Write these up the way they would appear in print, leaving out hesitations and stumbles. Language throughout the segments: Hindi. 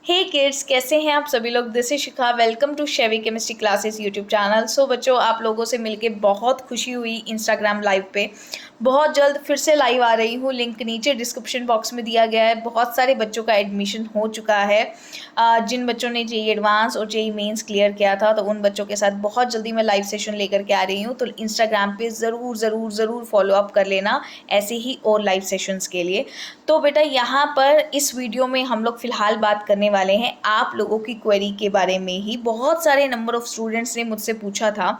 हे किड्स, कैसे हैं आप सभी लोग। This is Shikha. Welcome to Shevi chemistry classes YouTube channel. So बच्चों, आप लोगों से मिलके बहुत खुशी हुई इंस्टाग्राम लाइव पे। बहुत जल्द फिर से लाइव आ रही हूँ। लिंक नीचे डिस्क्रिप्शन बॉक्स में दिया गया है। बहुत सारे बच्चों का एडमिशन हो चुका है। जिन बच्चों ने जेई एडवांस और जेई मेंस क्लियर किया था, तो उन बच्चों के साथ बहुत जल्दी मैं लाइव सेशन लेकर के आ रही हूँ। तो इंस्टाग्राम पे ज़रूर ज़रूर ज़रूर फॉलो अप कर लेना ऐसे ही और लाइव सेशंस के लिए। तो बेटा, यहाँ पर इस वीडियो में हम लोग फिलहाल बात करने वाले हैं आप लोगों की क्वेरी के बारे में ही। बहुत सारे नंबर ऑफ स्टूडेंट्स ने मुझसे पूछा था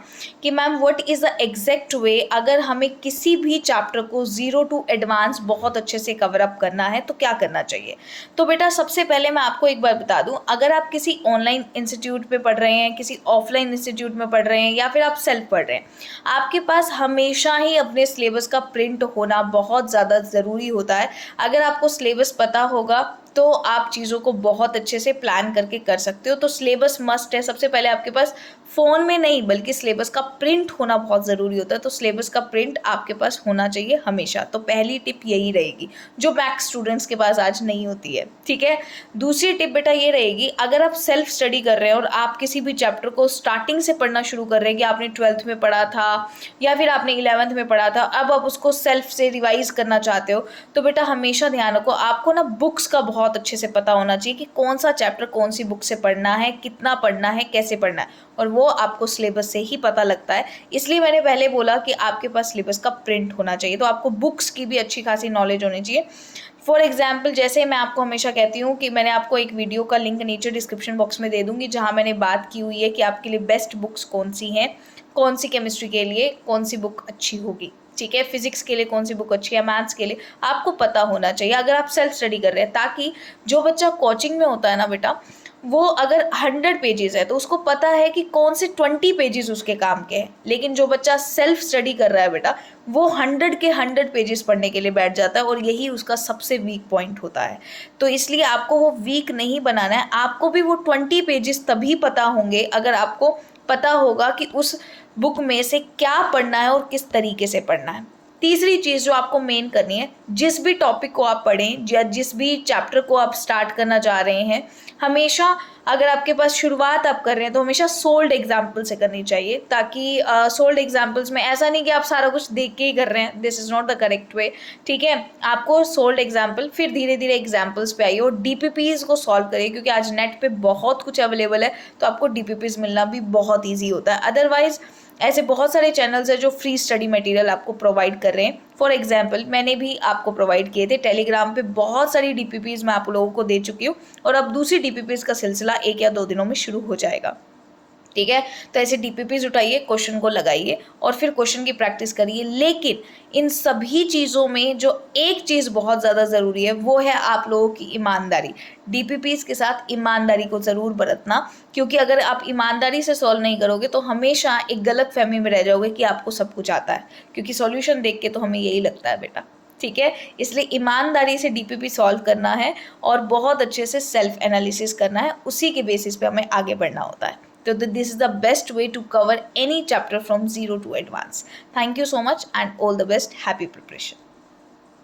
कि ma'am what is the exact वे, अगर हमें किसी भी चैप्टर को 0 to एडवांस बहुत अच्छे से कवर अप करना है तो क्या करना चाहिए। तो बेटा, सबसे पहले मैं आपको एक बार बता दूं, अगर आप किसी ऑनलाइन इंस्टीट्यूट पे पढ़ रहे हैं, किसी ऑफलाइन इंस्टीट्यूट में पढ़ रहे हैं, या फिर आप सेल्फ पढ़ रहे हैं, आपके पास हमेशा ही अपने सिलेबस का प्रिंट होना बहुत ज़्यादा ज़रूरी होता है। अगर आपको सिलेबस पता होगा तो आप चीज़ों को बहुत अच्छे से प्लान करके कर सकते हो। तो सिलेबस मस्ट है। सबसे पहले आपके पास फ़ोन में नहीं बल्कि सिलेबस का प्रिंट होना बहुत ज़रूरी होता है। तो सिलेबस का प्रिंट आपके पास होना चाहिए हमेशा। तो पहली टिप यही रहेगी, जो मैक्स स्टूडेंट्स के पास आज नहीं होती है। ठीक है। दूसरी टिप बेटा ये रहेगी, अगर आप सेल्फ स्टडी कर रहे हैं और आप किसी भी चैप्टर को स्टार्टिंग से पढ़ना शुरू कर रहे हैं, कि आपने 12th में पढ़ा था या फिर आपने 11th में पढ़ा था, अब आप उसको सेल्फ से रिवाइज करना चाहते हो, तो बेटा हमेशा ध्यान रखो, आपको ना बुक्स का बहुत अच्छे से पता होना चाहिए कि कौन सा चैप्टर कौन सी बुक से पढ़ना है, कितना पढ़ना है, कैसे पढ़ना है। और वो आपको सिलेबस से ही पता लगता है। इसलिए मैंने पहले बोला कि आपके पास सिलेबस का प्रिंट होना चाहिए। तो आपको बुक्स की भी अच्छी खासी नॉलेज होनी चाहिए। फॉर एग्जाम्पल, जैसे मैं आपको हमेशा कहती हूँ कि मैंने आपको एक वीडियो का लिंक नीचे डिस्क्रिप्शन बॉक्स में दे दूँगी, जहाँ मैंने बात की हुई है कि आपके लिए बेस्ट बुक्स कौन सी हैं, कौन सी केमिस्ट्री के लिए कौन सी बुक अच्छी होगी। ठीक है। फिजिक्स के लिए कौन सी बुक अच्छी है, मैथ्स के लिए आपको पता होना चाहिए अगर आप सेल्फ स्टडी कर रहे हैं। ताकि जो बच्चा कोचिंग में होता है ना बेटा, वो अगर 100 पेजेस है तो उसको पता है कि कौन से 20 पेजेस उसके काम के हैं। लेकिन जो बच्चा सेल्फ स्टडी कर रहा है बेटा, वो 100 के 100 पेजेस पढ़ने के लिए बैठ जाता है, और यही उसका सबसे वीक पॉइंट होता है। तो इसलिए आपको वो वीक नहीं बनाना है। आपको भी वो 20 पेजेस तभी पता होंगे अगर आपको पता होगा कि उस बुक में से क्या पढ़ना है और किस तरीके से पढ़ना है। तीसरी चीज़ जो आपको मेन करनी है, जिस भी टॉपिक को आप पढ़ें या जिस भी चैप्टर को आप स्टार्ट करना चाह रहे हैं, हमेशा अगर आपके पास शुरुआत आप कर रहे हैं तो हमेशा सोल्ड एग्जाम्पल से करनी चाहिए। ताकि सोल्ड एग्जाम्पल्स में ऐसा नहीं कि आप सारा कुछ देख के ही कर रहे हैं, this is not the correct way. ठीक है। आपको सोल्ड एग्जाम्पल, फिर धीरे धीरे एग्जाम्पल्स पे आइए और डीपीपीज को सॉल्व करिए, क्योंकि आज नेट पे बहुत कुछ अवेलेबल है, तो आपको डीपीपीज मिलना भी बहुत ईजी होता है। अदरवाइज ऐसे बहुत सारे चैनल्स हैं जो फ्री स्टडी मटेरियल आपको प्रोवाइड कर रहे हैं। फॉर एग्जाम्पल, मैंने भी आपको प्रोवाइड किए थे टेलीग्राम पे, बहुत सारी डीपीपीज मैं आप लोगों को दे चुकी हूँ, और अब दूसरी डीपीपीज का सिलसिला 1 या 2 दिनों में शुरू हो जाएगा। ठीक है। तो ऐसे डीपीपीज उठाइए, क्वेश्चन को लगाइए और फिर क्वेश्चन की प्रैक्टिस करिए। लेकिन इन सभी चीज़ों में जो एक चीज़ बहुत ज़्यादा ज़रूरी है, वो है आप लोगों की ईमानदारी। डीपीपीज के साथ ईमानदारी को ज़रूर बरतना, क्योंकि अगर आप ईमानदारी से सॉल्व नहीं करोगे तो हमेशा एक गलत फहमी में रह जाओगे कि आपको सब कुछ आता है, क्योंकि सॉल्यूशन देख के तो हमें यही लगता है बेटा। ठीक है। इसलिए ईमानदारी से डीपीपी सॉल्व करना है और बहुत अच्छे से सेल्फ एनालिसिस करना है। उसी के बेसिस पे हमें आगे बढ़ना होता है। So this is the best way to cover any chapter from 0 to advance. Thank you so much and all the best. Happy preparation.